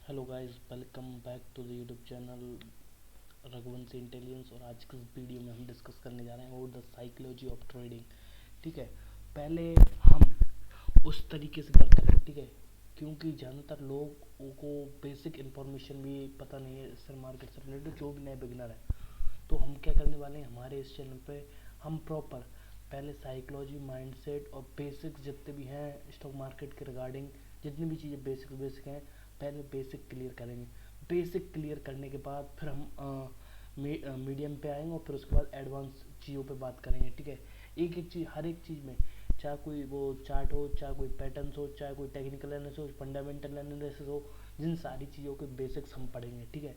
Hello guys, welcome back to the YouTube channel Raghuvanshi intelligence. और आज के इस वीडियो में हम डिस्कस करने जा रहे हैं about the psychology of trading. ठीक है, पहले हम उस तरीके से बात करें। ठीक है, क्योंकि ज़्यादातर लोगों को बेसिक इन्फॉर्मेशन भी पता नहीं है शेयर मार्केट से रिलेटेड, जो भी नए बिगनर है। तो हम क्या करने वाले हैं हमारे इस चैनल पे, हम प्रॉपर पहले साइकोलॉजी, माइंडसेट और बेसिक्स जितने भी हैं स्टॉक मार्केट के रिगार्डिंग, जितनी भी चीज़ें बेसिक बेसिक हैं, पहले बेसिक क्लियर करेंगे। बेसिक क्लियर करने के बाद फिर हम मीडियम पे आएंगे और फिर उसके बाद एडवांस चीज़ों पे बात करेंगे। ठीक है, एक एक चीज़, हर एक चीज़ में, चाहे कोई वो चार्ट हो, चाहे कोई पैटर्न्स हो, चाहे कोई टेक्निकल एनालिसिस हो, फंडामेंटल एनालिसिस हो, जिन सारी चीज़ों के बेसिक्स हम पढ़ेंगे। ठीक है,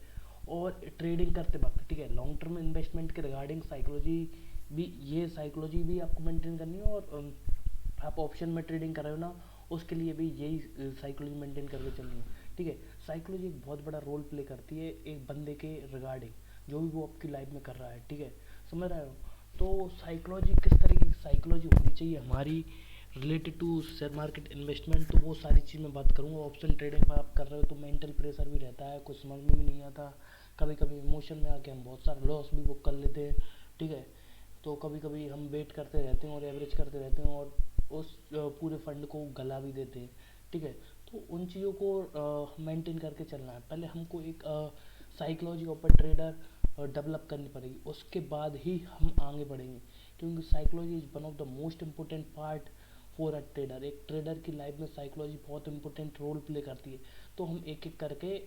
और ट्रेडिंग करते वक्त, ठीक है, लॉन्ग टर्म इन्वेस्टमेंट के रिगार्डिंग साइकोलॉजी भी, ये साइकोलॉजी भी आपको मेंटेन करनी है। और आप ऑप्शन में ट्रेडिंग कर रहे हो ना, उसके लिए भी यही साइकोलॉजी मेंटेन करके चलनी है। ठीक है, साइकोलॉजी एक बहुत बड़ा रोल प्ले करती है एक बंदे के रिगार्डिंग, जो भी वो आपकी लाइफ में कर रहा है। ठीक है, समझ रहे हो? तो साइकोलॉजी किस तरीके की साइकोलॉजी होनी चाहिए हमारी related to share market investment, तो वो सारी चीज़ मैं बात करूँगा। ऑप्शन ट्रेडिंग में आप कर रहे हो तो मेंटल प्रेशर भी रहता है, कुछ समझ में भी नहीं आता, कभी कभी इमोशन में आके हम बहुत सारा लॉस भी बुक कर लेते हैं। ठीक है, तो कभी कभी हम वेट करते रहते हैं और एवरेज करते रहते हैं और उस पूरे फंड को गला भी देते हैं। ठीक है, तो उन चीज़ों को मेंटेन करके चलना है। पहले हमको एक psychology of a trader develop करनी पड़ेगी, उसके बाद ही हम आगे बढ़ेंगे। क्योंकि psychology is one of the most important part for a trader. एक ट्रेडर की लाइफ में साइकोलॉजी बहुत इंपॉर्टेंट रोल प्ले करती है। तो हम एक एक करके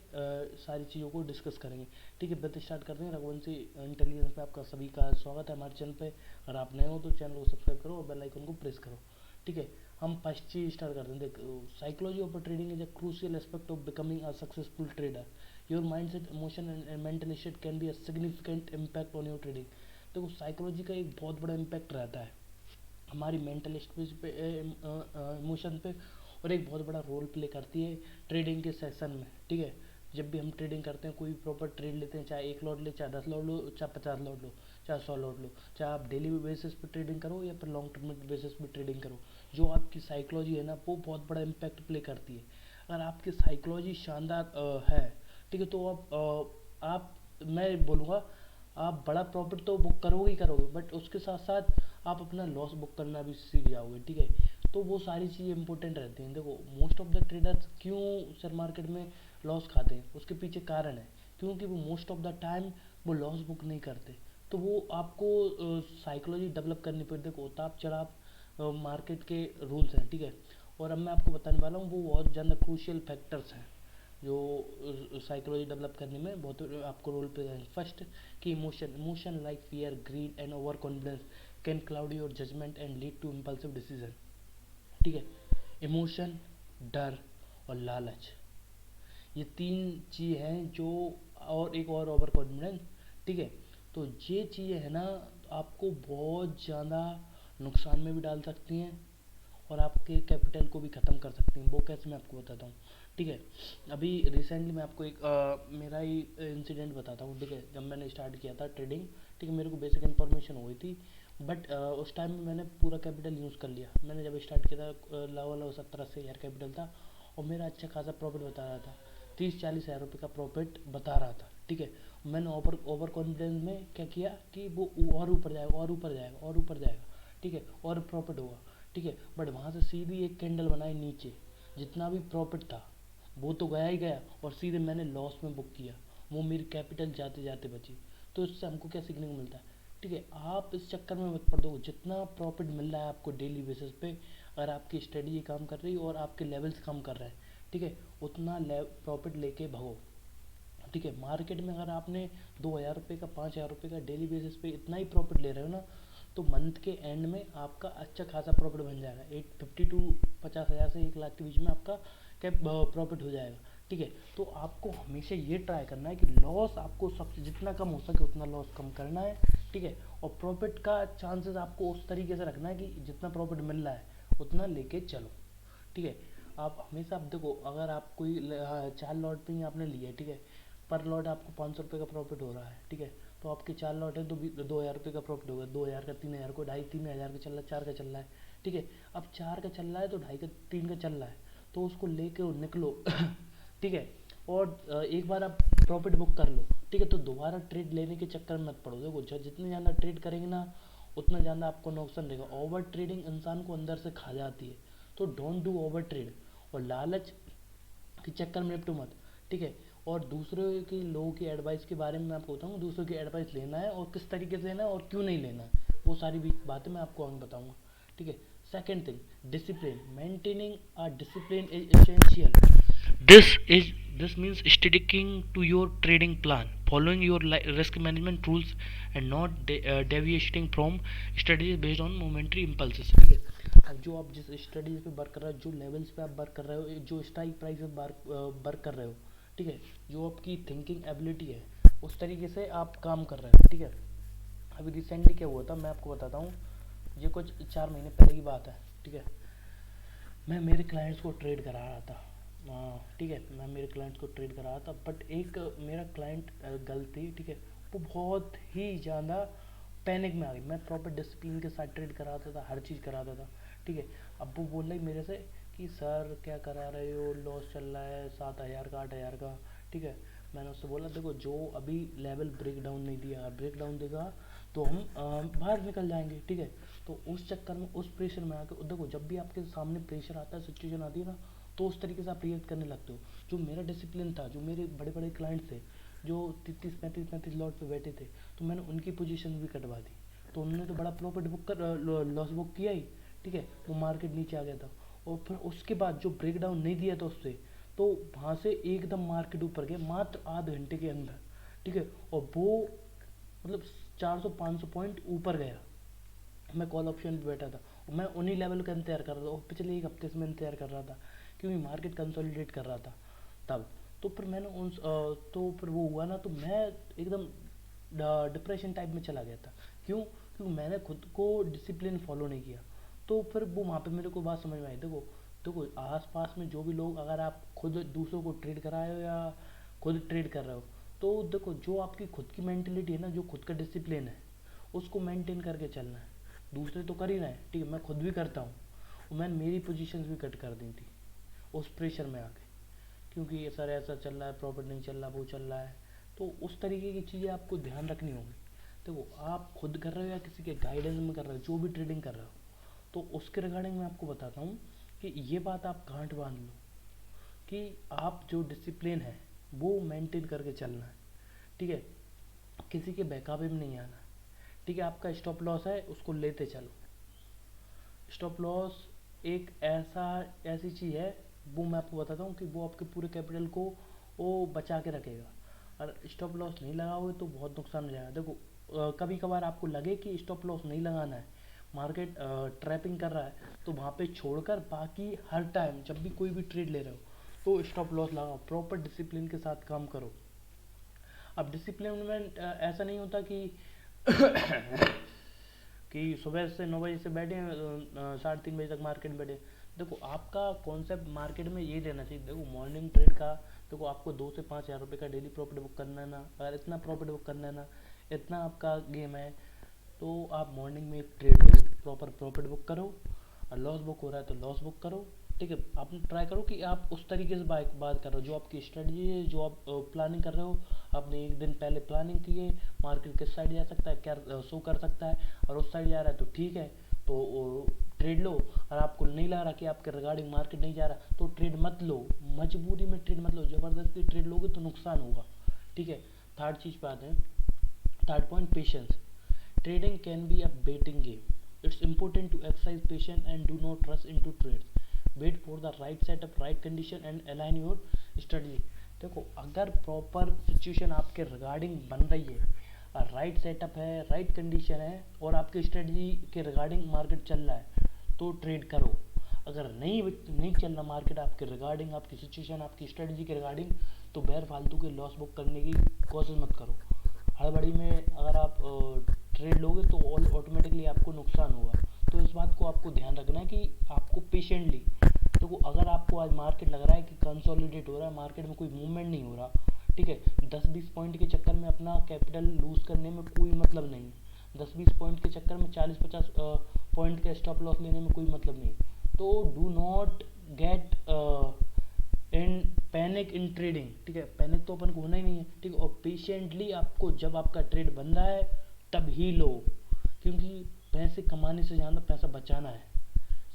सारी चीज़ों को डिस्कस करेंगे। ठीक है, बात स्टार्ट करते हैं। रघुवंशी इंटेलिजेंस पे आपका सभी का स्वागत है हमारे चैनल पे। अगर आप नए हो तो चैनल को सब्सक्राइब करो और बेल आइकन को प्रेस करो। ठीक है, हम फर्स्ट चीज स्टार्ट करते हैं। देख, psychology of trading is a crucial aspect of becoming a successful trader. Your mindset, emotion and mental state can be a significant impact on your trading. देखो, साइकोलॉजी का एक बहुत बड़ा इम्पैक्ट रहता है हमारी मेंटल स्पेस पे, इमोशन पे, और एक बहुत बड़ा रोल प्ले करती है ट्रेडिंग के सेशन में। ठीक है, जब भी हम ट्रेडिंग करते हैं, कोई प्रॉपर ट्रेड लेते हैं, चाहे एक लॉट ले, चाहे 10 लॉट लो, चाहे 50 लॉट लो, चाहे 100 लॉट लो, चाहे आप डेली बेसिस पे ट्रेडिंग करो या फिर लॉन्ग टर्म बेसिस पे ट्रेडिंग करो, जो आपकी साइकोलॉजी है ना, वो बहुत बड़ा इम्पैक्ट प्ले करती है। अगर आपकी साइकोलॉजी शानदार है, ठीक है, तो आप, मैं बोलूँगा, आप बड़ा प्रॉफिट तो बुक करोगे ही करोगे, बट उसके साथ साथ आप अपना लॉस बुक करना भी सीख जाओगे। ठीक है, तो वो सारी चीज़ें इंपॉर्टेंट रहती हैं। देखो, मोस्ट ऑफ द ट्रेडर्स क्यों शेयर मार्केट में लॉस खाते हैं, उसके पीछे कारण है, क्योंकि वो मोस्ट ऑफ द टाइम वो लॉस बुक नहीं करते। तो वो आपको साइकोलॉजी डेवलप करनी पड़ती है। देखो, उतार चढ़ाव मार्केट के रूल्स हैं। ठीक है, और अब मैं आपको बताने वाला हूँ वो बहुत ज़्यादा क्रूशियल फैक्टर्स हैं जो साइकोलॉजी डेवलप करने में बहुत आपको रोल प्ले करेंगे। फर्स्ट, कि emotion like fear, greed and over confidence can cloud your judgement and lead to impulsive decision. ठीक है, इमोशन, डर और लालच, ये तीन चीज़ हैं जो, और एक और ओवर कॉन्फिडेंस। ठीक है, तो ये चीज़ें है ना, आपको बहुत ज़्यादा नुकसान में भी डाल सकती हैं और आपके कैपिटल को भी ख़त्म कर सकती हैं। वो कैसे, मैं आपको बताता हूँ। ठीक है, अभी रिसेंटली मैं आपको एक मेरा ही इंसिडेंट बताता हूँ। ठीक है, जब मैंने स्टार्ट किया था ट्रेडिंग, ठीक है, मेरे को बेसिक इन्फॉर्मेशन हो गई थी, बट उस टाइम में मैंने पूरा कैपिटल यूज़ कर लिया। मैंने जब स्टार्ट किया था लेवल 70-80 हज़ार कैपिटल था, और मेरा अच्छा खासा प्रॉफिट बता रहा था, 30-40 हज़ार रुपये का प्रॉफिट बता रहा था। ठीक है, मैंने ओवर ओवर कॉन्फिडेंस में क्या किया कि वो और ऊपर जाएगा और ऊपर जाएगा और ऊपर जाएगा। ठीक है, और प्रॉफिट होगा। ठीक है, बट वहाँ से सीधी एक कैंडल बनाई नीचे, जितना भी प्रॉफिट था वो तो गया ही गया, और सीधे मैंने लॉस में बुक किया। वो मेरी कैपिटल जाते जाते बची। तो इससे हमको क्या सीखने को मिलता है? ठीक है, आप इस चक्कर में मत पड़ दो। जितना प्रॉफिट मिल रहा है आपको डेली बेसिस पे, अगर आपकी स्ट्रेटजी काम कर रही है और आपके लेवल्स कम कर रहे हैं, ठीक है, उतना प्रॉफिट लेके भगो। ठीक है, मार्केट में अगर आपने 2 हज़ार रुपये का, 5 हज़ार रुपये का डेली बेसिस पे इतना ही प्रॉफिट ले रहे हो ना, तो मंथ के एंड में आपका अच्छा खासा प्रॉफिट बन जाएगा। 850 टू 50 हज़ार से 1 लाख के बीच में आपका क्या प्रॉफिट हो जाएगा। ठीक है, तो आपको हमेशा ये ट्राई करना है कि लॉस आपको सबसे जितना कम हो सके उतना लॉस कम करना है। ठीक है, और प्रॉफिट का चांसेस आपको उस तरीके से रखना है कि जितना प्रॉफिट मिल रहा है उतना लेके चलो। ठीक है, आप हमेशा, आप देखो, अगर आप कोई 4 लॉट पे ही आपने लिया है, ठीक है, पर लॉट आपको 500 रुपये का प्रॉफिट हो रहा है। ठीक है, तो आपके 4 लॉट है तो 2 हज़ार रुपये का प्रॉफिट होगा। 2 हज़ार का 3 हज़ार को, 2.5-3 हज़ार का चल रहा है, 4 का चल रहा है। ठीक है, अब 4 का चल रहा है तो 2.5 का, 3 का चल रहा है, तो उसको लेके वो निकलो। ठीक है, और एक बार आप प्रॉफिट बुक कर लो, ठीक है, तो दोबारा ट्रेड लेने के चक्कर में मत पड़ो। देखो जितने ज़्यादा ट्रेड करेंगे ना उतना ज़्यादा आपको नुकसान रहेगा। ओवर ट्रेडिंग इंसान को अंदर से खा जाती है, तो डोंट डू ओवर ट्रेड, और लालच के चक्कर में निपटो मत, ठीक है। और दूसरे के लोगों की एडवाइस के बारे में मैं आपको बताऊंगा, दूसरों की एडवाइस लेना है और किस तरीके से लेना है और क्यों नहीं लेना है, वो सारी भी बातें मैं आपको आगे बताऊंगा, ठीक है। Second thing, discipline, maintaining a discipline is essential. This is this means sticking to your trading plan, following your risk management rules, and not deviating from strategies based on momentary impulses, ठीक है। अब जो आप जिस studies पे work कर रहे हो, जो लेवल्स पे आप वर्क कर रहे हो, जो स्ट्राइक प्राइस पे वर्क कर रहे हो, ठीक है, जो आपकी थिंकिंग एबिलिटी है उस तरीके से आप काम कर रहे हो, ठीक है। अभी रिसेंटली क्या हुआ था मैं आपको बताता हूँ, ये कुछ 4 महीने पहले की बात है, ठीक है। मैं मेरे क्लाइंट्स को ट्रेड करा रहा था, ठीक है, मैं मेरे क्लाइंट्स को ट्रेड करा रहा था, बट एक मेरा क्लाइंट गर्ल थी, ठीक है, वो बहुत ही ज़्यादा पैनिक में आ गई। मैं प्रॉपर डिसिप्लिन के साथ ट्रेड कराता था, हर चीज़ कराता था, ठीक है। अब वो बोल रही मेरे से कि सर क्या करा रहे हो, लॉस चल रहा है 7,000 का 8,000 का, ठीक है। मैंने उससे बोला देखो जो अभी लेवल ब्रेक डाउन नहीं दिया, ब्रेक डाउन देगा तो हम बाहर निकल जाएंगे, ठीक है। तो उस चक्कर में उस प्रेशर में आके देखो, जब भी आपके सामने प्रेशर आता है, सिचुएशन आती है ना, तो उस तरीके से आप रिएक्ट करने लगते हो। जो मेरा डिसिप्लिन था, जो मेरे बड़े बड़े क्लाइंट थे जो 33-35 लॉट पे बैठे थे, तो मैंने उनकी पोजीशन भी कटवा दी, तो उन्होंने तो बड़ा प्रॉफिट बुक कर लॉस बुक किया ही, ठीक है। वो मार्केट नीचे आ गया था, और फिर उसके बाद जो ब्रेक डाउन नहीं दिया था उससे, तो वहाँ से एकदम मार्केट ऊपर गया मात्र आधे घंटे के अंदर, ठीक है। और वो मतलब 400-500 पॉइंट ऊपर गया। मैं कॉल ऑप्शन पे बैठा था और मैं उन्हीं लेवल का इंतजार कर रहा था, और पिछले एक हफ्ते से मैं इंतजार कर रहा था क्योंकि मार्केट कंसोलिडेट कर रहा था तब। तो फिर मैंने उन तो फिर वो हुआ ना, तो मैं एकदम डिप्रेशन टाइप में चला गया था। क्यों? क्योंकि मैंने खुद को डिसिप्लिन फॉलो नहीं किया। तो फिर वो वहाँ पे मेरे को बात समझ में आई, देखो देखो आस पास में जो भी लोग, अगर आप खुद दूसरों को ट्रेड करा रहे हो या खुद ट्रेड कर रहे हो, तो देखो जो आपकी खुद की मेंटेलिटी है ना, जो खुद का डिसिप्लिन है उसको मेंटेन करके चलना है। दूसरे तो कर ही रहे हैं, ठीक है, मैं खुद भी करता हूँ, और मैंने मेरी पोजीशंस भी कट कर दी थी उस प्रेशर में आके, क्योंकि ये सर ऐसा चल रहा है, प्रॉफिट नहीं चल रहा, वो चल रहा है। तो उस तरीके की चीज़ें आपको ध्यान रखनी होगी। देखो आप खुद कर रहे हो या किसी के गाइडेंस में कर रहे हो, जो भी ट्रेडिंग कर रहे हो, तो उसके रिगार्डिंग मैं आपको बताता हूँ कि ये बात आप गांठ बांध लो कि आप जो डिसिप्लिन है वो मेंटेन करके चलना है, ठीक है। किसी के बहकावे में नहीं आना, ठीक है। आपका स्टॉप लॉस है, उसको लेते चलो। स्टॉप लॉस एक ऐसी चीज़ है, वो मैं आपको बताता हूँ कि वो आपके पूरे कैपिटल को वो बचा के रखेगा। और स्टॉप लॉस नहीं लगाओगे तो बहुत नुकसान हो जाएगा। देखो कभी कभार आपको लगे कि स्टॉप लॉस नहीं लगाना है, मार्केट ट्रैपिंग कर रहा है, तो वहाँ पे छोड़कर बाकी हर टाइम जब भी कोई भी ट्रेड ले रहे हो तो स्टॉप लॉस लगाओ, प्रॉपर डिसिप्लिन के साथ काम करो। अब डिसिप्लिन में ऐसा नहीं होता कि सुबह से 9 बजे से बैठे 3:30 बजे तक मार्केट में बैठे। देखो आपका कॉन्सेप्ट मार्केट में ये रहना चाहिए, देखो मॉर्निंग ट्रेड का, देखो आपको 2 से 5 हज़ार रुपये का डेली प्रॉफिट बुक करना है ना, अगर इतना प्रॉफिट बुक करना है ना, इतना आपका गेम है, तो आप मॉर्निंग में एक ट्रेड लो, प्रॉपर प्रॉफिट बुक करो, और लॉस बुक हो रहा है तो लॉस बुक करो, ठीक है। आप ट्राई करो कि आप उस तरीके से बात कर रहे हो, जो आपकी स्ट्रेटजी है, जो आप प्लानिंग कर रहे हो, आपने एक दिन पहले प्लानिंग की है, मार्केट किस साइड जा सकता है, क्या शो कर सकता है, और उस साइड जा रहा है तो ठीक है, तो ट्रेड लो। और आपको नहीं लग रहा कि आपके रिगार्डिंग मार्केट नहीं जा रहा तो ट्रेड मत लो, मजबूरी में ट्रेड मत लो, ज़बरदस्ती ट्रेड लोगे तो नुकसान होगा, ठीक है। थर्ड चीज़ पे आते हैं, third point, patience. Trading can be a waiting game. It's important to exercise patience and do not rush into trades. Wait for the right setup, right condition and align your strategy. देखो अगर proper situation आपके regarding बन रही है, right setup है, right condition है, और आपकी स्ट्रेटजी के रिगार्डिंग मार्केट चल रहा है तो ट्रेड करो। अगर नहीं चल रहा मार्केट आपके रिगार्डिंग, आपकी सिचुएशन, आपकी स्ट्रेटजी के रिगार्डिंग, तो बैर फालतू के लॉस बुक करने की कोशिश मत करो। हड़बड़ी में अगर आप ट्रेड लोगे तो ऑटोमेटिकली आपको नुकसान होगा। तो इस बात को आपको ध्यान रखना है कि आपको पेशेंटली, देखो अगर आपको आज मार्केट लग रहा है कि कंसोलिडेट हो रहा है, मार्केट में कोई मूवमेंट नहीं हो रहा, ठीक है, 10-20 पॉइंट के चक्कर में अपना कैपिटल लूज करने में कोई मतलब नहीं है, 10-20 पॉइंट के चक्कर में 40-50 पॉइंट का स्टॉप लॉस लेने में कोई मतलब नहीं। तो do not get in panic in trading, ठीक है, पैनिक तो अपन को होना ही नहीं है, ठीक है, और पेशेंटली आपको जब आपका ट्रेड बन रहा है तब ही लो, क्योंकि पैसे कमाने से ज़्यादा पैसा बचाना है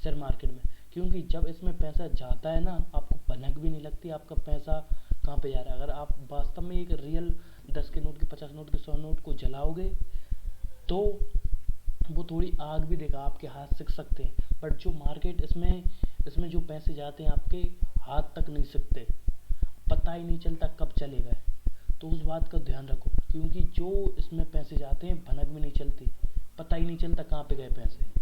शेयर मार्केट में, क्योंकि जब इसमें पैसा जाता है ना आपको भनक भी नहीं लगती आपका पैसा कहाँ पे जा रहा है। अगर आप वास्तव में एक रियल 10 के नोट के 50 नोट के 100 नोट को जलाओगे तो वो थोड़ी आग भी देगा, आपके हाथ सिक सकते हैं, बट जो मार्केट इसमें जो पैसे जाते हैं आपके हाथ तक नहीं सकते, पता ही नहीं चलता कब चले गए। तो उस बात का ध्यान रखो, क्योंकि जो इसमें पैसे जाते हैं भनक भी नहीं चलती, पता ही नहीं चलता कहाँ पे गए पैसे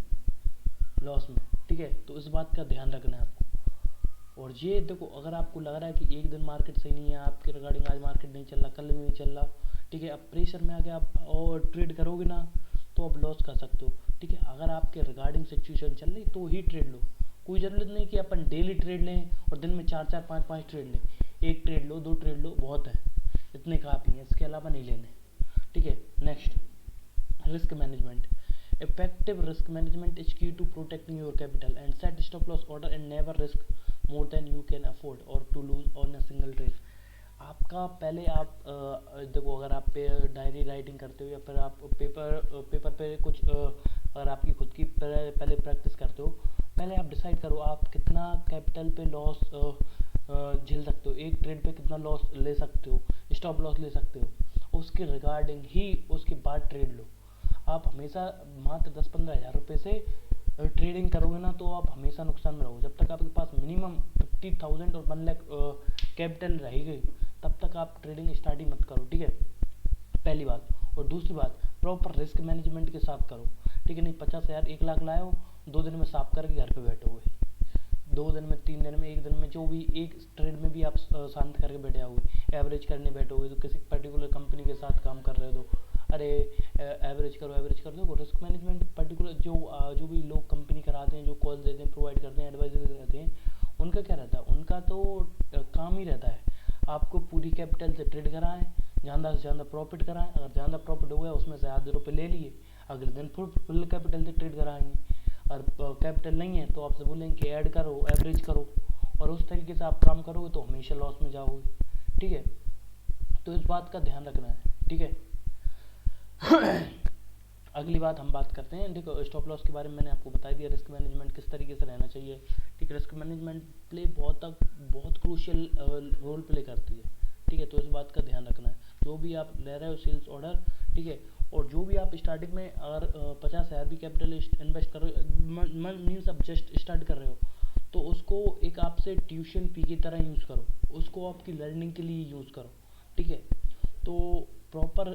लॉस में, ठीक है। तो इस बात का ध्यान रखना है आपको। और ये देखो, अगर आपको लग रहा है कि एक दिन मार्केट सही नहीं है, आपके रिगार्डिंग आज मार्केट नहीं चल रहा, कल भी नहीं चल रहा, ठीक है, अब प्रेशर में आके आप और ट्रेड करोगे ना तो आप लॉस कर सकते हो, ठीक है। अगर आपके रिगार्डिंग सिचुएशन चल रही तो ही ट्रेड लो, कोई ज़रूरत नहीं कि अपन डेली ट्रेड लें और दिन में 4 4 5 5 ट्रेड लें, एक ट्रेड लो 2 ट्रेड लो बहुत है, इतने काफ़ी हैं, इसके अलावा नहीं लेने, ठीक है। Next, risk management. Effective risk management is key to protecting your capital and set stop loss order and never risk more than you can afford or to lose on a single trade। आपका पहले आप देखो, अगर आप पे diary writing करते हो या फिर आप पेपर पे कुछ अगर आपकी खुद की पहले प्रैक्टिस करते हो, पहले आप डिसाइड करो आप कितना कैपिटल पे लॉस झेल सकते हो, एक ट्रेड पे कितना लॉस ले सकते हो, स्टॉप लॉस ले सकते हो, उसके रिगार्डिंग ही उसके बाद ट्रेड लो। आप हमेशा मात्र 10-15 हज़ार रुपये से ट्रेडिंग करोगे ना तो आप हमेशा नुकसान में रहोगे। जब तक आपके पास मिनिमम 50,000 और 1 लाख कैपिटल रहेगी तब तक आप ट्रेडिंग स्टार्ट ही मत करो, ठीक है, पहली बात। और दूसरी बात, प्रॉपर रिस्क मैनेजमेंट के साथ करो, ठीक है। नहीं 50,000 1 लाख लाए हो, 2 दिन में साफ करके घर पे बैठोगे, 2 दिन में 3 दिन में 1 दिन में जो भी एक ट्रेड में भी आप शांत करके बैठे आओगे, एवरेज करने बैठोगे तो किसी पर्टिकुलर कंपनी के साथ काम कर रहे हो तो अरे एवरेज करो देखो। रिस्क मैनेजमेंट पर्टिकुलर जो भी लोग कंपनी कराते हैं, जो कॉल देते हैं, प्रोवाइड करते हैं, एडवाइजर रहते हैं, उनका क्या रहता है, उनका तो काम ही रहता है आपको पूरी कैपिटल से ट्रेड कराएं, ज़्यादा से ज़्यादा प्रॉफिट कराएं, अगर ज़्यादा प्रॉफिट हो गया उसमें से आधे रुपये ले लिए, अगले दिन फुल कैपिटल से ट्रेड कराएंगे, और कैपिटल नहीं है तो आपसे बोलेंगे कि ऐड करो, एवरेज करो, और उस तरीके से आप काम करोगे तो हमेशा लॉस में जाओगे, ठीक है। तो इस बात का ध्यान रखना है, ठीक है। अगली बात हम बात करते हैं, देखो स्टॉप लॉस के बारे में मैंने आपको बता दिया, रिस्क मैनेजमेंट किस तरीके से रहना चाहिए, ठीक है। रिस्क मैनेजमेंट बहुत क्रूशियल रोल प्ले करती है, ठीक है। तो इस बात का ध्यान रखना है, जो भी आप ले रहे हो सेल्स ऑर्डर, ठीक है, और जो भी आप स्टार्टिंग में अगर 50,000 भी कैपिटल इन्वेस्ट करो, मीन्स आप जस्ट स्टार्ट कर रहे हो तो उसको एक आपसे ट्यूशन फी की तरह यूज़ करो, उसको आपकी लर्निंग के लिए यूज़ करो, ठीक है। तो प्रॉपर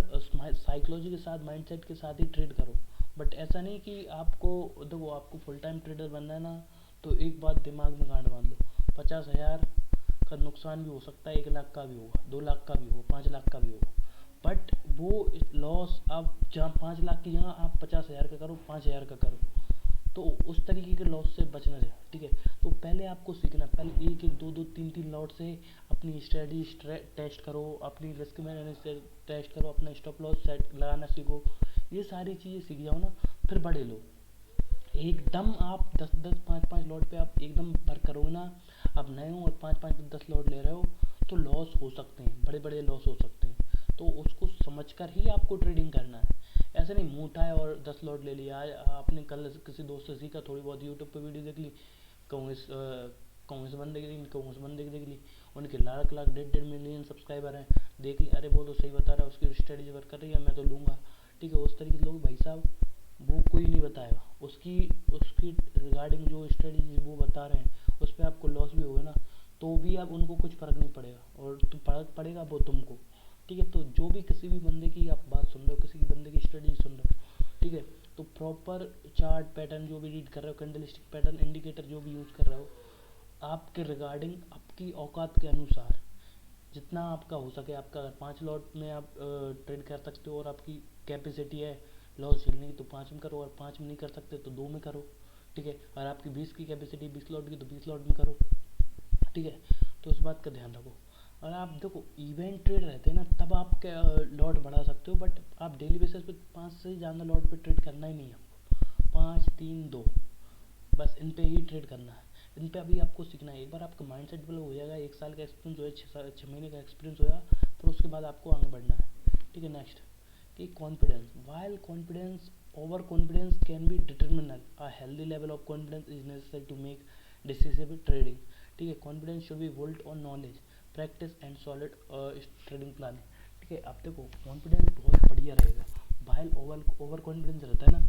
साइकोलॉजी के साथ, माइंडसेट के साथ ही ट्रेड करो, बट ऐसा नहीं कि आपको फुल टाइम ट्रेडर बनना है ना तो एक बात दिमाग में गांठ बांध लो, 50,000 का नुकसान भी हो सकता है, 1 लाख का भी होगा, 2 लाख का भी होगा, 5 लाख का भी होगा, बट वो लॉस आप जहाँ 5 लाख की जगह आप 50,000 का करो, 5,000 का करो, तो उस तरीके के लॉस से बचना चाहिए, ठीक है। तो पहले आपको सीखना, पहले 1 1 2 2 3 3 लॉट से अपनी स्ट्रेटजी टेस्ट करो, अपनी रिस्क मैनेजमेंट टेस्ट करो, अपना स्टॉप लॉस सेट लगाना सीखो, ये सारी चीज़ें सीख जाओ ना, फिर बड़े लो। एकदम आप 10 5 लॉट पे आप एकदम भर करोगे ना, आप नए हो और 5 10 लॉट ले रहे हो तो लॉस हो सकते हैं, बड़े लॉस हो सकते हैं, तो उसको समझकर ही आपको ट्रेडिंग करना है। ऐसे नहीं मुँह उठाए और 10 लॉट ले लिया, आपने कल किसी दोस्त से सीखा, थोड़ी बहुत यूट्यूब पे वीडियो देख ली, कांग्रेस बंदे की देख ली, उनके लाख 1.5 मिलियन सब्सक्राइबर हैं, देख ली, अरे वो तो सही बता रहा है, उसकी स्ट्रेटजी वर्क कर रही है, मैं तो लूँगा, ठीक है। उस तरीके से लोग, भाई साहब वो कोई नहीं बताएगा, उसकी रिगार्डिंग जो स्ट्रेटजी वो बता रहे हैं उस पर आपको लॉस भी होगा ना तो भी आप उनको कुछ फ़र्क नहीं पड़ेगा, और तो फर्क पड़ेगा वो तुमको, ठीक है। तो जो भी किसी भी बंदे की आप बात सुन रहे हो, किसी भी बंदे की स्ट्रेटजी सुन रहे हो, ठीक है, तो प्रॉपर चार्ट पैटर्न जो भी रीड कर रहे हो, कैंडलस्टिक पैटर्न, इंडिकेटर जो भी यूज़ कर रहे हो, आपके रिगार्डिंग आपकी औकात के अनुसार जितना आपका हो सके, आपका अगर 5 लॉट में आप ट्रेड कर सकते हो और आपकी कैपेसिटी है लॉस झेलने की तो 5 में करो, और 5 में नहीं कर सकते तो 2 में करो, ठीक है। और आपकी 20 की कैपेसिटी 20 लॉट की तो 20 लॉट में करो, ठीक है। तो इस बात का ध्यान रखो। और आप देखो इवेंट ट्रेड रहते हैं ना तब आप लॉट बढ़ा सकते हो, बट आप डेली बेसिस पे 5 से ज़्यादा लॉट पे ट्रेड करना ही नहीं है आपको, 5 3 2 बस इन पे ही ट्रेड करना है। इन पे अभी आपको सीखना है। एक बार आपका माइंड सेट डेवलप हो जाएगा, 1 साल का एक्सपीरियंस हो जाए, 6 महीने का एक्सपीरियंस हो जाएगा, फिर उसके बाद आपको आगे बढ़ना है। ठीक है, नेक्स्ट कि confidence. While confidence, over confidence can be detrimental, a healthy level of confidence is necessary to make decisive trading. ठीक है, confidence should be built on knowledge, practice and solid trading plan. ठीक है, आप देखो confidence बहुत बढ़िया रहेगा, while over confidence रहता है ना,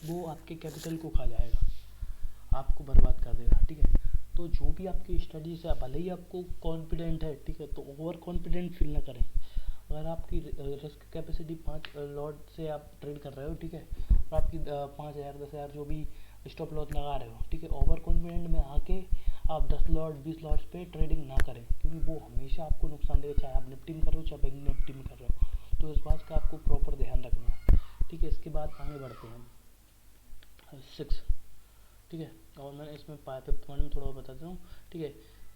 वो आपके कैपिटल को खा जाएगा, आपको बर्बाद कर देगा। ठीक है, तो जो भी आपकी स्टडी से भले ही आपको कॉन्फिडेंट है, ठीक है, तो ओवर कॉन्फिडेंट फील ना करें। अगर आपकी रिस्क कैपेसिटी 5 लॉट से आप ट्रेड कर रहे हो, ठीक है, और आपकी 5,000 10,000 जो भी स्टॉप लॉस लगा रहे हो, ठीक है, ओवर कॉन्फिडेंट में आके आप 10 लॉट 20 लॉट्स पे ट्रेडिंग ना करें, क्योंकि वो हमेशा आपको नुकसान देगा, चाहे आप निफ्टी में कर रहे हो चाहे बैंक निफ्टी में कर रहे हो। तो इस बात का आपको प्रॉपर ध्यान रखना है। ठीक है, इसके बाद आगे बढ़ते हैं 6। ठीक है, और मैं इसमें 5th पॉइंट में थोड़ा बता देता हूँ। ठीक है,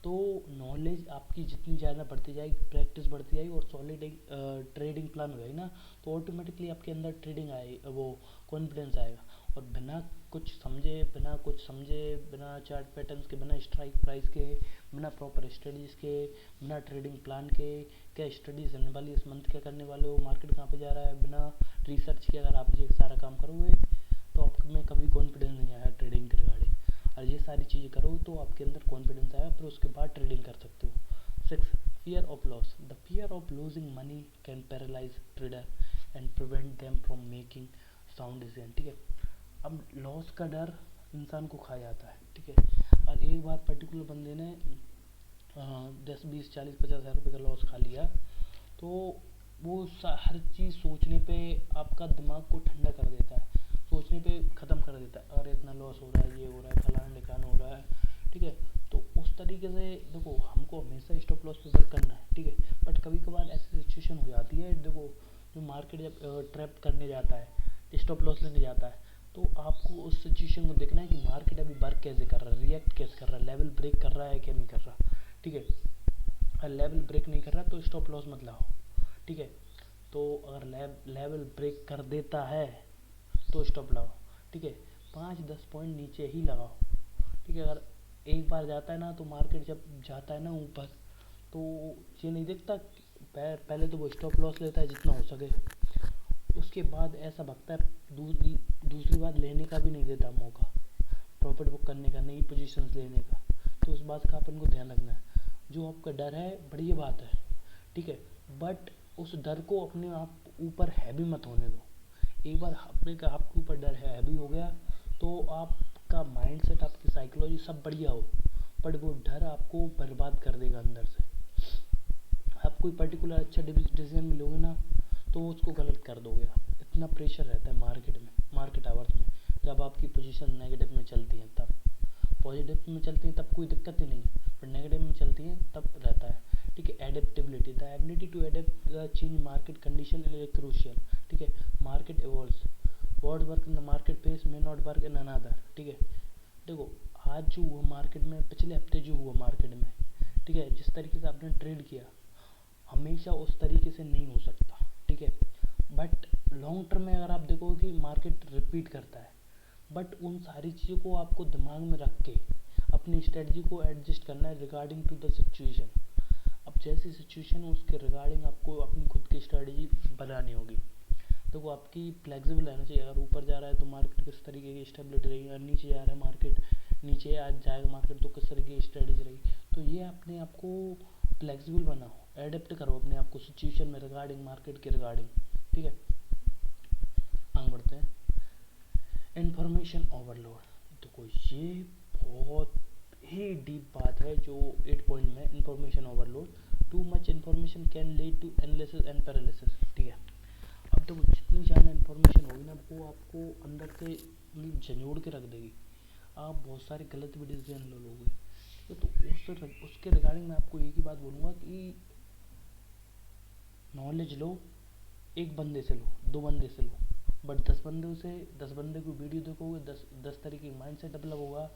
तो नॉलेज आपकी जितनी ज़्यादा बढ़ती जाएगी, प्रैक्टिस बढ़ती जाएगी और सॉलिड एक ट्रेडिंग प्लान हो जाएगी ना, तो ऑटोमेटिकली आपके अंदर ट्रेडिंग आए, वो कॉन्फिडेंस आएगा। और बिना कुछ समझे, बिना चार्ट पैटर्न्स के, बिना स्ट्राइक प्राइस के, बिना प्रॉपर स्टडीज़ के, बिना ट्रेडिंग प्लान के, क्या स्टडीज़ होने वाली इस मंथ, क्या करने वाले हो, मार्केट कहाँ पे जा रहा है, बिना रिसर्च के अगर आप ये सारा काम करोगे तो आप में कभी कॉन्फिडेंस नहीं आएगा ट्रेडिंग के रिगार्डिंग। और ये सारी चीज़ें करोगे तो आपके अंदर कॉन्फिडेंस आएगा, फिर उसके बाद ट्रेडिंग कर सकते हो। 6, fear of loss. The fear of losing money can paralyse trader and prevent them from making sound decision. ठीक है, अब लॉस का डर इंसान को खा जाता है। ठीक है, और एक बार पर्टिकुलर बंदे ने 10 20 40 50 हज़ार रुपये का लॉस खा लिया, तो वो हर चीज़ सोचने पे आपका दिमाग को ठंडा कर देता है, सोचने पे ख़त्म कर देता है, अरे इतना लॉस हो रहा है, ये हो रहा है, फलाना ढिकाना हो रहा है। ठीक है, तो उस तरीके से देखो हमको हमेशा स्टॉप लॉस रिजर्व करना है। ठीक है, बट कभी कभार ऐसी सिचुएशन हो जाती है, देखो जो मार्केट जब ट्रैप करने जाता है, स्टॉप लॉस लेने जाता है, तो आपको उस सिचुएशन को देखना है कि मार्केट अभी वर्क कैसे कर रहा है, रिएक्ट कैसे कर रहा है, लेवल ब्रेक कर रहा है क्या नहीं कर रहा। ठीक है, अगर लेवल ब्रेक नहीं कर रहा तो स्टॉप लॉस मत लगाओ। ठीक है, तो अगर लेवल ब्रेक कर देता है तो स्टॉप लगाओ। ठीक है, 5-10 पॉइंट नीचे ही लगाओ। ठीक है, अगर एक बार जाता है ना, तो मार्केट जब जाता है ना ऊपर, तो ये नहीं देखता, पहले तो वो स्टॉप लॉस लेता है जितना हो सके, उसके बाद ऐसा भगता है, दूसरी बार लेने का भी नहीं देता मौका, प्रॉफिट बुक करने का, नई पोजीशंस लेने का। तो इस बात का अपन को ध्यान रखना है। जो आपका डर है बढ़िया बात है, ठीक है, बट उस डर को अपने आप ऊपर हैवी मत होने दो। एक बार आपके ऊपर डर है हैवी हो गया, तो आपका माइंडसेट, आपकी साइकोलॉजी सब बढ़िया हो, बट वो डर आपको बर्बाद कर देगा अंदर से। आप कोई पर्टिकुलर अच्छा डिसीजन भी लोगे ना, तो उसको गलत कर दोगे आप। इतना प्रेशर रहता है मार्केट आवर्स में, जब आपकी पोजीशन नेगेटिव में चलती है तब। पॉजिटिव में चलती है तब कोई दिक्कत ही नहीं, बट नेगेटिव में चलती है तब रहता है। ठीक है, adaptability, the ability to adapt the change market condition is crucial. ठीक है, market evolves, what work in the market place may not work in another. ठीक है, देखो आज जो हुआ मार्केट में, पिछले हफ्ते जो हुआ मार्केट में, ठीक है, जिस तरीके से आपने ट्रेड किया हमेशा उस तरीके से नहीं हो सकता। ठीक है, बट लॉन्ग टर्म में अगर आप देखो कि मार्केट रिपीट करता है, बट उन सारी चीज़ों को आपको दिमाग में रख के अपनी स्ट्रेटजी को एडजस्ट करना है रिगार्डिंग टू द सिचुएशन। अब जैसी सिचुएशन है उसके रिगार्डिंग आपको अपनी खुद की स्ट्रेटजी बनानी होगी। तो वो आपकी फ्लेक्सिबल रहना चाहिए। अगर ऊपर जा रहा है तो मार्केट किस तरीके की स्टेबिलिटी रहेगी, अगर नीचे जा रहा है मार्केट, नीचे आज जाएगा मार्केट तो किस तरीके की स्ट्रेटजी रहेगी। तो ये अपने आप को फ्लेक्सिबल बनाओ, एडेप्ट करो अपने आप को सिचुएशन में रिगार्डिंग मार्केट के रिगार्डिंग। ठीक है, आगे बढ़ते हैं। इंफॉर्मेशन ओवरलोड, देखो ये बहुत ही डीप बात है जो 8 पॉइंट में। Information overload, too much information can lead to analysis and paralysis. ठीक है, अब देखो जितनी ज़्यादा इन्फॉर्मेशन होगी ना, वो आपको अंदर से झंझोड़ के रख देगी, आप बहुत सारे गलत भी डिसीजन ले लोगे। तो उसके रिगार्डिंग मैं आपको एक ही बात बोलूँगा कि नॉलेज लो, एक बंदे से लो, 2 बंदे से लो, बट 10 बंदे को वीडियो देखोगे, 10 तरीके का माइंड सेट डेवलप होगा,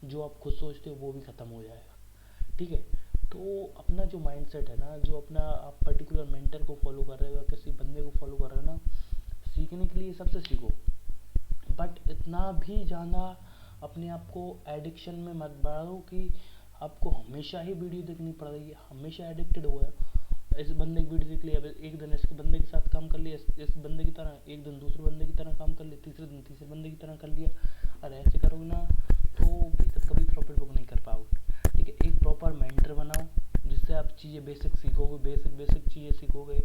जो आप खुद सोचते हो वो भी ख़त्म हो जाएगा। ठीक है, तो अपना जो माइंड सेट है ना, जो अपना आप पर्टिकुलर मेंटर को फॉलो कर रहे हो या किसी बंदे को फॉलो कर रहे हो ना, सीखने के लिए सबसे सीखो, बट इतना भी ज़्यादा अपने आप को एडिक्शन में मत डालो कि आपको हमेशा ही वीडियो देखनी पड़ रही है, हमेशा एडिक्टेड हो गया। इस बंदे की वीडियो देख लिया, एक दिन इसके बंदे के साथ काम कर लिया, इस बंदे की तरह, एक दिन दूसरे बंदे की तरह काम कर लिया, तीसरे दिन तीसरे बंदे की तरह कर लिया। और ऐसे करोगे ना तो भीतर कभी प्रॉफिट बुक नहीं कर पाओगे। ठीक है, एक प्रॉपर मेंटर बनाओ जिससे आप चीज़ें बेसिक सीखोगे, बेसिक चीज़ें सीखोगे,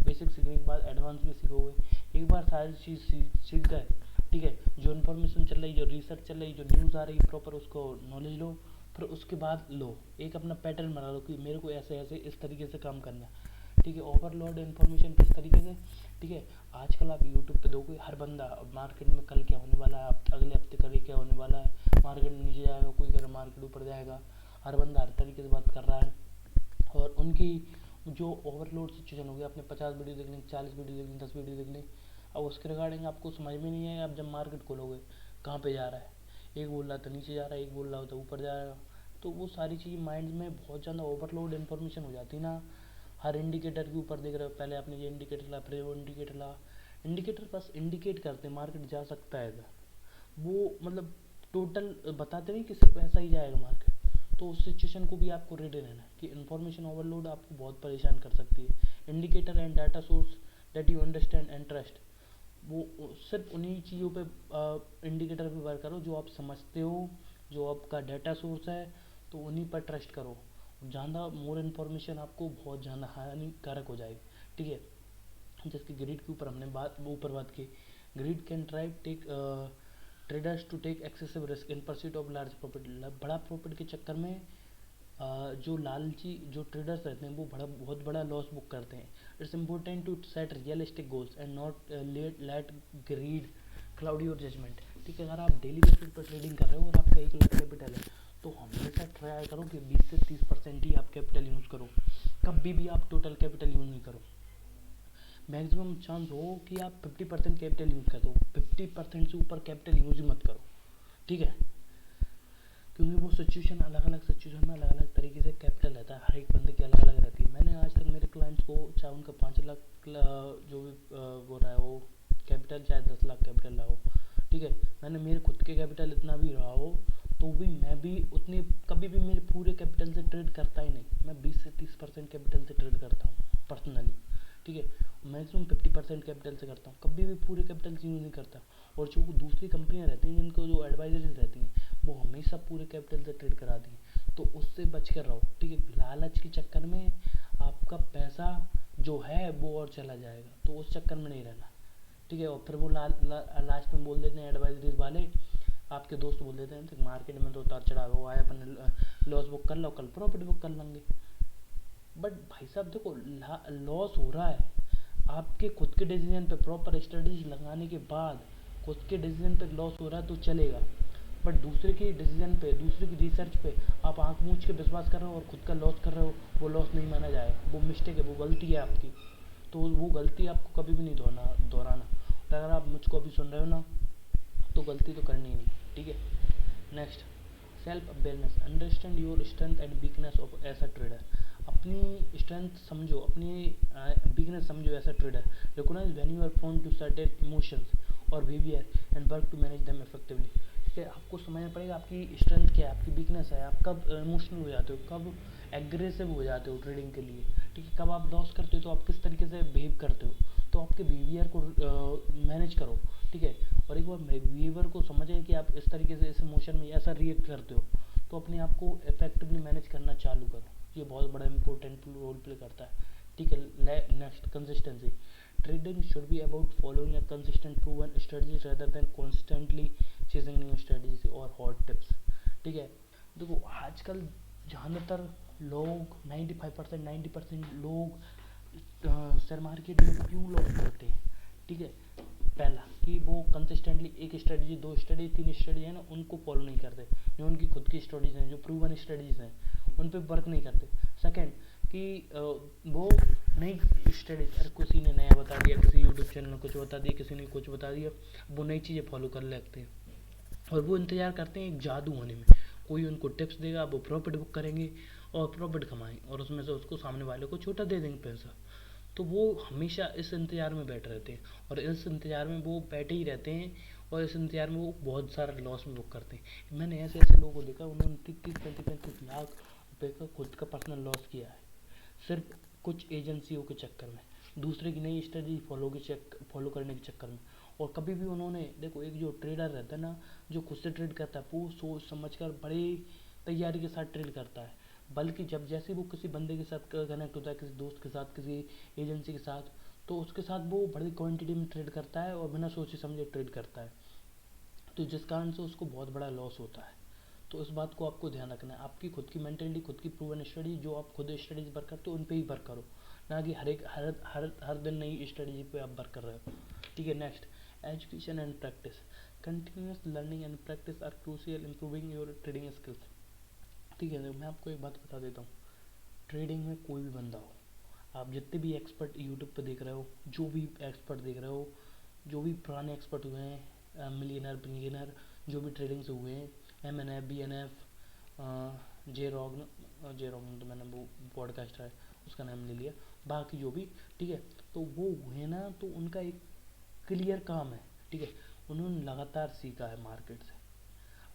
बेसिक सीखने के बाद एडवांस भी सीखोगे। एक बार सारी चीज़ सीख गए, ठीक है, जो इन्फॉर्मेशन चल रही, जो रिसर्च चल रही, जो न्यूज़ आ रही है, प्रॉपर उसको नॉलेज लो। फिर उसके बाद लो एक अपना पैटर्न बना लो कि मेरे को ऐसे ऐसे इस तरीके से काम करना है। ठीक है, ओवरलोड इन्फॉर्मेशन किस तरीके से, ठीक है, आजकल आप यूट्यूब पे देखोगे हर बंदा मार्केट में कल क्या होने वाला है, अगले हफ्ते कभी क्या होने वाला है, मार्केट नीचे जाएगा, कोई कह रहा मार्केट ऊपर जाएगा, हर बंदा हर तरीके से बात कर रहा है। और उनकी जो ओवरलोड सिचुएशन हो गया, आपने 50 वीडियो देख ली, 40 वीडियो देख ली, 10 वीडियो देख ली, अब उसके रिगार्डिंग आपको समझ में नहीं है। आप जब मार्केट खोलोगे कहाँ पे जा रहा है, एक बोल रहा था नीचे जा रहा है, एक बोल रहा था ऊपर जा रहा है, तो वो सारी चीज़ माइंड में बहुत ज़्यादा ओवरलोड इन्फॉर्मेशन हो जाती ना। हर इंडिकेटर के ऊपर देख रहे हो, पहले आपने ये इंडिकेटर ला, फिर वो इंडिकेटर ला, इंडिकेटर बस इंडिकेट करते मार्केट जा सकता है, वो मतलब टोटल बताते नहीं कि सिर्फ ऐसा ही जाएगा मार्केट। तो उस सिचुएशन को भी आपको रेडी रहना है कि इन्फॉर्मेशन ओवरलोड आपको बहुत परेशान कर सकती है। Indicator and data source that you understand and trust, वो सिर्फ उन्हीं चीज़ों पे इंडिकेटर पे वर्क करो जो आप समझते हो, जो आपका डाटा सोर्स है, तो उन्हीं पर ट्रस्ट करो। ज़्यादा मोर इन्फॉर्मेशन आपको बहुत ज़्यादा हानिकारक हो जाएगी। ठीक है, जैसे ग्रिड के ऊपर हमने बात की, greed can drive take traders to take excessive risk in pursuit of large profit. बड़ा प्रॉफिट के चक्कर में जो लालची जो ट्रेडर्स रहते हैं वो बहुत बड़ा लॉस बुक करते हैं। It's important to set realistic goals and not let greed cloud your judgement. ठीक है, अगर आप डेली बेसिस पर ट्रेडिंग कर रहे हो और आपका 1 लाख कैपिटल है तो हमेशा ट्राई करो कि 20 से 30% ही आप कैपिटल यूज़ करो, कभी भी आप टोटल कैपिटल यूज़ नहीं करो। मैक्सिमम चांस हो कि आप 50% कैपिटल यूज़ कर दो, 50% से ऊपर कैपिटल यूज़ ही मत करो। ठीक है, क्योंकि वो सिचुएशन अलग अलग सिचुएशन में अलग अलग तरीके से कैपिटल रहता है, हर एक बंदे की अलग अलग रहती है। मैंने आज तक मेरे क्लाइंट्स को चाहे उनका 5 लाख जो भी वो रहा है वो कैपिटल, चाहे 10 लाख कैपिटल रहा हो, ठीक है, मैंने मेरे खुद के कैपिटल इतना भी रहा हो तो भी मैं भी उतनी कभी भी मेरे पूरे कैपिटल से ट्रेड करता ही नहीं। मैं 20 से 30% कैपिटल से ट्रेड करता हूँ पर्सनली। ठीक है, मैक्सिमम 50% कैपिटल से करता हूँ, कभी भी पूरे कैपिटल से यूज़ नहीं करता। और जो दूसरी कंपनियाँ रहती हैं जिनको जो एडवाइजरीज रहती हैं वो हमेशा पूरे कैपिटल से ट्रेड कराती हैं, तो उससे बच कर रहो। ठीक है, लालच के चक्कर में आपका पैसा जो है वो और चला जाएगा, तो उस चक्कर में नहीं रहना। ठीक है, और फिर वो लास्ट में बोल देते हैं एडवाइजरीज वाले, आपके दोस्त बोल देते हैं मार्केट में तो उतार चढ़ाव हुआ है, अपन लॉस बुक कर लो, कल प्रॉफिट बुक कर लेंगे। बट भाई साहब देखो, लॉस हो रहा है आपके खुद के डिसीजन पे, प्रॉपर स्ट्रेटजी लगाने के बाद खुद के डिसीजन पे लॉस हो रहा है तो चलेगा। बट दूसरे की डिसीजन पे, दूसरे की रिसर्च पे आप आंख मूंझ के विश्वास कर रहे हो और खुद का लॉस कर रहे हो, वो लॉस नहीं माना जाएगा, वो मिस्टेक है, वो गलती है आपकी। तो वो गलती आपको कभी भी नहीं दोहराना। तो अगर आप मुझको अभी सुन रहे हो ना तो गलती तो करनी ही नहीं। ठीक है, next, self awareness, understand your strength and weakness of as a trader. अपनी स्ट्रेंथ समझो, अपनी वीकनेस समझो as a trader. Recognise when you are prone to certain emotions और behaviour and work to manage them effectively. ठीक है, आपको समझना पड़ेगा आपकी स्ट्रेंथ क्या है, आपकी वीकनेस है, आप कब इमोशनल हो जाते हो, कब एग्रेसिव हो जाते हो ट्रेडिंग के लिए। ठीक है, कब आप लॉस करते हो तो आप किस तरीके से बिहेव करते हो, तो आपके बिहेवियर को मैनेज करो। ठीक है, और एक बार बिहेवियर को समझे कि आप इस तरीके से इस इमोशन में ऐसा रिएक्ट करते हो तो अपने आप को इफेक्टिवली मैनेज करना चालू करो। ये बहुत बड़ा इंपॉर्टेंट रोल प्ले करता है। ठीक है, next, consistency. Trading should be about following a consistent proven strategies rather than constantly chasing new strategies और हॉट टिप्स। ठीक है, देखो आजकल ज़्यादातर लोग 90% लोग शेयर मार्केट में क्यों लॉस करते हैं। ठीक है, पहला कि वो कंसिस्टेंटली एक स्ट्रेटजी, 2 स्ट्रेटजी, 3 स्ट्रेटजी है ना उनको फॉलो नहीं करते, जो उनकी खुद की स्ट्रेटजीज हैं, जो प्रूवन स्ट्रेटजीज हैं उन पे वर्क नहीं करते। सेकंड कि वो नई स्ट्रेटजी, अरे किसी ने नया बता दिया, किसी यूट्यूब चैनल ने कुछ बता दिया, किसी ने कुछ बता दिया, वो नई चीज़ें फॉलो कर लगते हैं और वो इंतज़ार करते हैं एक जादू होने में, कोई उनको टिप्स देगा, वो प्रॉफिट बुक करेंगे और प्रॉफिट कमाएंगे और उसमें से उसको सामने वाले को छोटा दे देंगे पैसा। तो वो हमेशा इस इंतज़ार में बैठे रहते हैं और इस इंतज़ार में वो बैठे ही रहते हैं और इस इंतजार में वो बहुत सारा लॉस में बुक करते हैं। मैंने ऐसे ऐसे लोगों को देखा, उन्होंने 30-35 लाख रुपए का खुद का पर्सनल लॉस किया है सिर्फ कुछ एजेंसियों के चक्कर में, दूसरे की नई स्ट्रेटजी फॉलो करने के चक्कर में। और कभी भी उन्होंने देखो, एक जो ट्रेडर रहता है ना, जो खुद से ट्रेड करता है, वो सोच समझ कर बड़ी तैयारी के साथ ट्रेड करता है। बल्कि जब जैसे वो किसी बंदे के साथ कनेक्ट होता है, किसी दोस्त के साथ, किसी एजेंसी के साथ, तो उसके साथ वो बड़ी क्वांटिटी में ट्रेड करता है और बिना सोचे समझे ट्रेड करता है, तो जिस कारण से उसको बहुत बड़ा लॉस होता है। तो इस बात को आपको ध्यान रखना है। आपकी खुद की मेंटेलिटी, खुद की प्रूवन स्टडी, जो आप खुद स्टडीज वर्क करते हो उन पे ही वर्क करो, ना कि हर दिन नई स्ट्रेटजी पे आप वर्क कर रहे हो। ठीक है। Next, education and practice. Continuous learning and practice are crucial improving your trading skills. ठीक है, मैं आपको एक बात बता देता हूँ, ट्रेडिंग में कोई भी बंदा हो, आप जितने भी एक्सपर्ट यूट्यूब पे देख रहे हो, जो भी एक्सपर्ट देख रहे हो, जो भी पुराने एक्सपर्ट हुए हैं, मिलियनर बिलियनर, जो भी ट्रेडिंग से हुए हैं, MNF BNF, जे रॉग तो मैंने वो पॉडकास्ट है उसका नाम ले लिया, बाकी जो भी, ठीक है, तो वो हुए ना, तो उनका एक क्लियर काम है। ठीक है, उन्होंने लगातार सीखा है मार्केट से,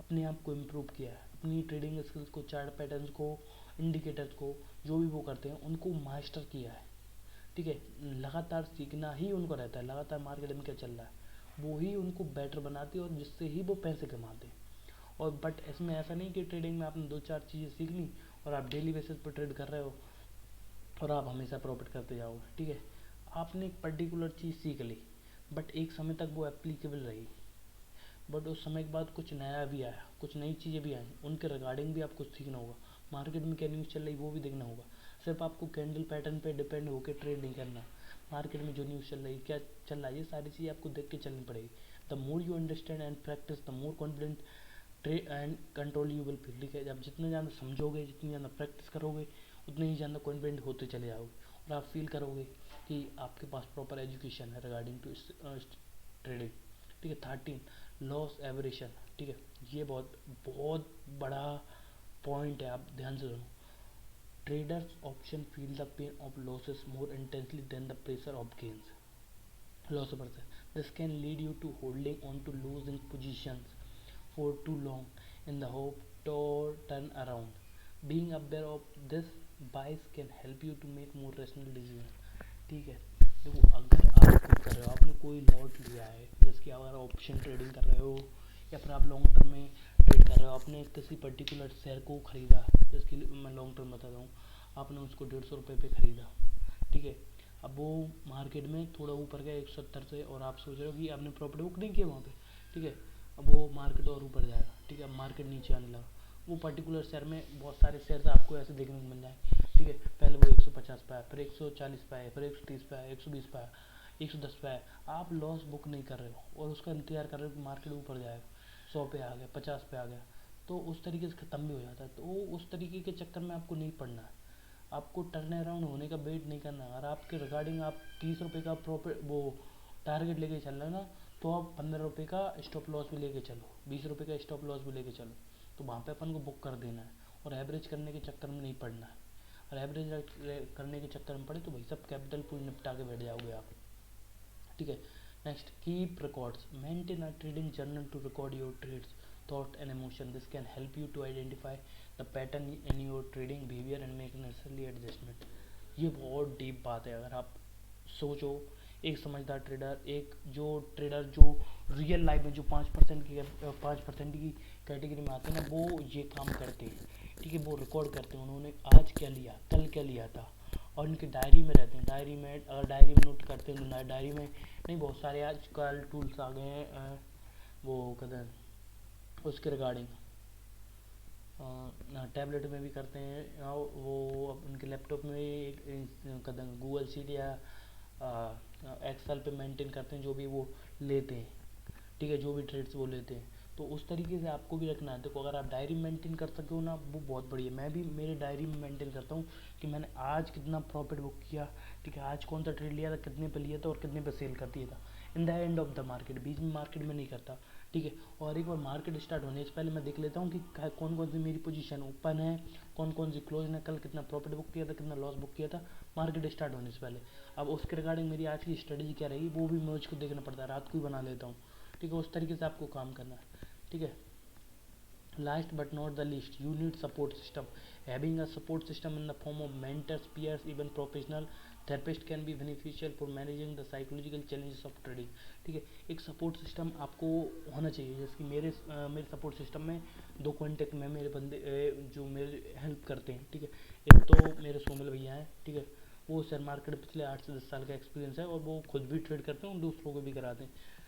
अपने आप को इम्प्रूव किया है, अपनी ट्रेडिंग स्किल्स को, चार्ट पैटर्न्स को, इंडिकेटर्स को, जो भी वो करते हैं उनको मास्टर किया है। ठीक है, लगातार सीखना ही उनको रहता है, लगातार मार्केट में क्या चल रहा है वो ही उनको बेटर बनाती है और जिससे ही वो पैसे कमाते हैं। और बट इसमें ऐसा नहीं कि ट्रेडिंग में आपने 2-4 चीज़ें सीख ली और आप डेली बेसिस पर ट्रेड कर रहे हो और आप हमेशा प्रॉफिट करते जाओगे। ठीक है, आपने एक पर्टिकुलर चीज़ सीख ली, बट एक समय तक वो एप्लीकेबल रही, बट उस समय के बाद कुछ नया भी आया, कुछ नई चीज़ें भी आई, उनके रिगार्डिंग भी आपको सीखना होगा। मार्केट में क्या न्यूज़ चल रही वो भी देखना होगा। सिर्फ आपको कैंडल पैटर्न पे डिपेंड होकर ट्रेड नहीं करना, मार्केट में जो न्यूज़ चल रही, क्या चल रहा है, ये सारी चीज़ें आपको देख के चलनी पड़ेगी। The more you understand and practice, the more confident trade and control you will feel. ठीक है, जब जितने ज़्यादा समझोगे, जितनी ज़्यादा प्रैक्टिस करोगे, उतने ही ज़्यादा कॉन्फिडेंट होते चले जाओगे और आप फील करोगे कि आपके पास प्रॉपर एजुकेशन है रिगार्डिंग टू ट्रेडिंग। ठीक है। 13, लॉस एवरेशन। ठीक है, ये बहुत बहुत बड़ा पॉइंट है, आप ध्यान से सुनो। Traders option feel the pain of losses more intensely than the pressure of gains. Loss of percent. This can lead you to holding on to losing positions for too long in the hope to turn around. Being aware of this bias can help you to make more rational decisions. ठीक है, देखो, अगर आप खुद कर रहे हो, आपने कोई लॉट लिया है, जैसे कि अगर ऑप्शन ट्रेडिंग कर रहे हो या फिर आप लॉन्ग टर्म में ट्रेड कर रहे हो, आपने किसी पर्टिकुलर शेयर को खरीदा, जैसे कि मैं लॉन्ग टर्म बताता हूँ, आपने उसको 150 रुपये पे खरीदा। ठीक है, अब वो मार्केट में थोड़ा ऊपर गया 170 से, और आप सोच रहे हो कि आपने प्रॉफिट बुक नहीं किया वहाँ पे। ठीक है, अब वो मार्केट और ऊपर जाएगा। ठीक है, अब मार्केट नीचे आने लगा, वो पर्टिकुलर शेयर में बहुत सारे शेयर्स आपको ऐसे देखने को मिल जाए। ठीक है, पहले वो 150 पे आया, फिर 140 पे आया, फिर 130 पे आया, 120 पे आया, 110 पे आया, आप लॉस बुक नहीं कर रहे हो और उसका इंतजार कर रहे हो कि मार्केट ऊपर जाएगा, 100 पे आ गया, 50 पे आ गया, तो उस तरीके से ख़त्म भी हो जाता है। तो उस तरीके के चक्कर में आपको नहीं पड़ना है, आपको टर्न अराउंड होने का वेट नहीं करना। अगर आपके रिगार्डिंग आप 30 रुपये का प्रॉफिट वो टारगेट लेके चल रहे हो ना, तो आप 15 रुपये का स्टॉप लॉस भी लेके चलो, 20 रुपये का स्टॉप लॉस भी लेके चलो, तो वहाँ पे अपन को बुक कर देना है और एवरेज करने के चक्कर में नहीं पड़ना है। और एवरेज करने के चक्कर में पड़े तो भाई सब कैपिटल पूरी निपटा के बैठ जाओगे आप। ठीक है। Next, keep records, maintain a trading journal to record your trades, thought and emotion. This can help you to identify the pattern in your trading behaviour and make necessary adjustment. ये बहुत डीप बात है। अगर आप सोचो, एक समझदार trader, एक जो ट्रेडर जो रियल लाइफ में जो 5% की कैटेगरी में आते हैं ना, वो ये काम करते हैं। ठीक है, वो रिकॉर्ड करते हैं उन्होंने आज क्या लिया, कल क्या लिया था, और उनकी डायरी में रहते हैं। डायरी में, अगर डायरी में नोट करते हैं तो डायरी में नहीं, बहुत सारे आजकल टूल्स आ गए हैं, वो कहते हैं उसके रिगार्डिंग टैबलेट में भी करते हैं, वो उनके लैपटॉप में एक कहते हैं गूगल शीट या एक्सेल पे मेंटेन करते हैं जो भी वो लेते हैं। ठीक है, जो भी ट्रेड्स वो लेते हैं, तो उस तरीके से आपको भी रखना है। देखो, अगर आप डायरी मेंटेन कर सके हो ना, वो बहुत बढ़िया। मैं भी मेरे डायरी में मेंटेन करता हूँ कि मैंने आज कितना प्रॉफिट बुक किया। ठीक है, आज कौन सा ट्रेड लिया था, कितने पे लिया था और कितने पे सेल कर दिया था in the end of the market, बीच में मार्केट में नहीं करता। ठीक है, और एक बार मार्केट स्टार्ट होने से पहले मैं देख लेता हूँ कि कौन कौन सी मेरी पोजीशन ओपन है, कौन कौन सी क्लोज है, कल कितना प्रॉफिट बुक किया था, कितना लॉस बुक किया था मार्केट स्टार्ट होने से पहले। अब उसके रिगार्डिंग मेरी आज की स्ट्रेटजी क्या रहेगी वो भी मैं मुझको देखना पड़ता है, रात को ही बना लेता हूँ। ठीक है, उस तरीके से आपको काम करना है। ठीक है, last but not the least, you need support system. Having a support system in the form of mentors, peers, even professional therapist can be beneficial for managing the psychological challenges of trading. ठीक है, एक support system आपको होना चाहिए। जैसे कि मेरे support system में दो कॉन्टेक्ट में मेरे बंदे जो मेरे हेल्प करते हैं। ठीक है, एक तो मेरे सोमिल भैया हैं। ठीक है, वो शेयर मार्केट पिछले 8 से 10 साल का एक्सपीरियंस है और वो खुद भी ट्रेड करते हैं और दूसरों को भी कराते हैं।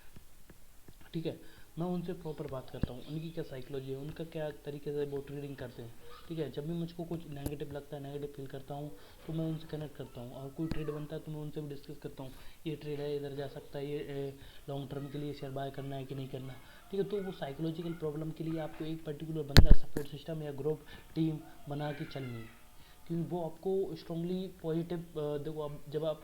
ठीक है, मैं उनसे प्रॉपर बात करता हूँ, उनकी क्या साइकोलॉजी है, उनका क्या तरीके से वो ट्रेडिंग करते हैं। ठीक है, जब भी मुझको कुछ नेगेटिव लगता है, नेगेटिव फील करता हूँ, तो मैं उनसे कनेक्ट करता हूँ और कोई ट्रेड बनता है तो मैं उनसे भी डिस्कस करता हूँ, ये ट्रेड है, इधर जा सकता है, ये लॉन्ग टर्म के लिए शेयर बाय करना है कि नहीं करना। ठीक है, तो वो साइकोलॉजिकल प्रॉब्लम के लिए आपको एक पर्टिकुलर बंदा, सपोर्ट सिस्टम या ग्रुप टीम बना के चलनी है, क्योंकि वो आपको स्ट्रांगली पॉजिटिव देखो, आप जब आप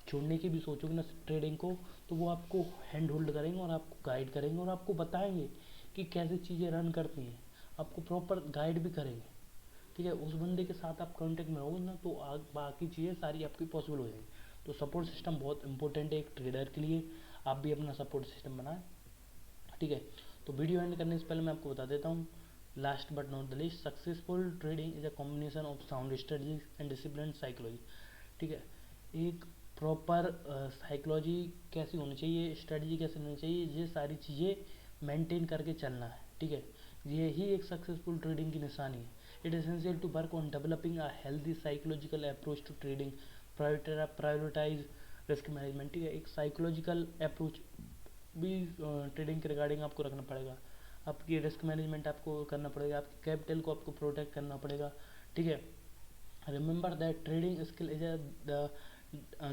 छोड़ने की भी सोचोगे ना ट्रेडिंग को, तो वो आपको हैंड होल्ड करेंगे और आपको गाइड करेंगे और आपको बताएंगे कि कैसे चीज़ें रन करती हैं, आपको प्रॉपर गाइड भी करेंगे। ठीक है, उस बंदे के साथ आप कांटेक्ट में रहोगे ना, तो बाकी चीज़ें सारी आपकी पॉसिबल हो जाएंगी। तो सपोर्ट सिस्टम बहुत इंपॉर्टेंट है एक ट्रेडर के लिए, आप भी अपना सपोर्ट सिस्टम बनाएं। ठीक है, तो वीडियो एंड करने से पहले मैं आपको बता देता हूँ, last but not the least, successful trading is a combination of sound strategy and discipline psychology. ठीक है, एक प्रॉपर साइकोलॉजी कैसी होनी चाहिए, स्ट्रेटजी कैसे होनी चाहिए, ये सारी चीज़ें मेंटेन करके चलना है। ठीक है, ये ही एक सक्सेसफुल ट्रेडिंग की निशानी है। It is essential to work on developing a healthy psychological approach to trading, prioritise risk management. ठीक है, एक साइकोलॉजिकल अप्रोच भी ट्रेडिंग के रिगार्डिंग आपको रखना पड़ेगा, आपकी रिस्क मैनेजमेंट आपको करना पड़ेगा, आपकी कैपिटल को आपको प्रोटेक्ट करना पड़ेगा। ठीक है, remember that trading skill is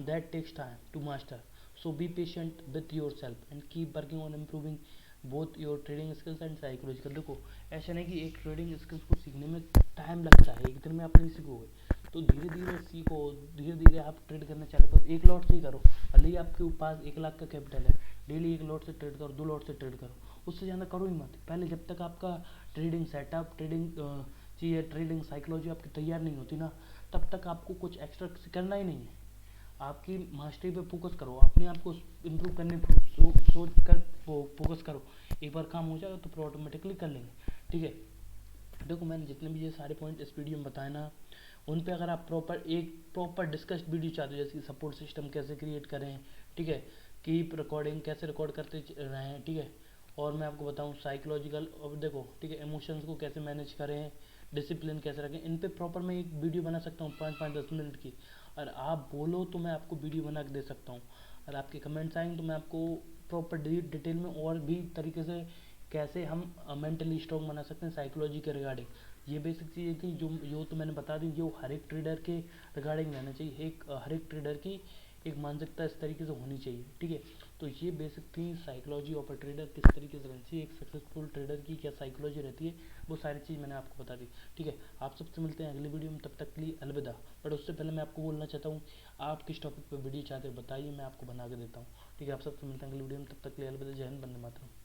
that takes time to master, so be patient with yourself and keep working on improving both your trading skills and psychological। देखो, ऐसा नहीं कि एक ट्रेडिंग स्किल्स को सीखने में टाइम लगता है, एक दिन में आप नहीं सीखोगे, तो धीरे धीरे सीखो, धीरे धीरे आप ट्रेड करना चालू करो, एक लॉट से ही करो। भले ही आपके पास 1 लाख का कैपिटल है, डेली 1 लॉट से ट्रेड करो, 2 लॉट से ट्रेड करो, उससे ज़्यादा करो ही मत। पहले जब तक आपका ट्रेडिंग सेटअप, ट्रेडिंग चाहिए, ट्रेडिंग साइकोलॉजी आपकी तैयार नहीं होती ना, तब तक आपको कुछ एक्स्ट्रा करना ही नहीं है। आपकी मास्टरी पे फोकस करो, अपने आप को इम्प्रूव करने सोच कर फोकस करो। एक बार काम हो जाएगा तो फिर ऑटोमेटिकली कर लेंगे। ठीक है, देखो मैंने जितने भी ये सारे पॉइंट इस वीडियो में बताए ना, उन पे अगर आप प्रॉपर डिस्कस्ड वीडियो चाहते हो, जैसे सपोर्ट सिस्टम कैसे क्रिएट करें, ठीक है, कीप रिकॉर्डिंग कैसे रिकॉर्ड करते रहें, ठीक है, और मैं आपको बताऊं साइकोलॉजिकल, और देखो ठीक है, इमोशंस को कैसे मैनेज करें, डिसिप्लिन कैसे रखें, इन पे प्रॉपर मैं एक वीडियो बना सकता हूँ 5-5 10 मिनट की। और आप बोलो तो मैं आपको वीडियो बना के दे सकता हूँ, और आपके कमेंट्स आएंगे तो मैं आपको प्रॉपर डिटेल में और भी तरीके से कैसे हम मेंटली स्ट्रॉन्ग बना सकते हैं साइकोलॉजी के रिगार्डिंग। ये बेसिक चीज़ें थी जो तो मैंने बता दी, जो हर एक ट्रेडर के रिगार्डिंग रहना चाहिए, हर एक ट्रेडर की एक मानसिकता इस तरीके से होनी चाहिए। ठीक है, तो ये बेसिक थी साइकोलॉजी ऑफ अ ट्रेडर, किस तरीके से रहनी चाहिए, एक सक्सेसफुल ट्रेडर की क्या साइकोलॉजी रहती है, वो सारी चीज़ मैंने आपको बता दी। ठीक है, आप सबसे मिलते हैं अगली वीडियो में, तब तक के लिए अलविदा। बट उससे पहले मैं आपको बोलना चाहता हूँ, आप किस टॉपिक पर वीडियो चाहते हो बताइए, मैं आपको बना के देता हूँ। ठीक है, आप सबसे मिलते हैं अगली वीडियो में, तब तक के लिए अलविदा, जय हिंद, वंदे मातरम।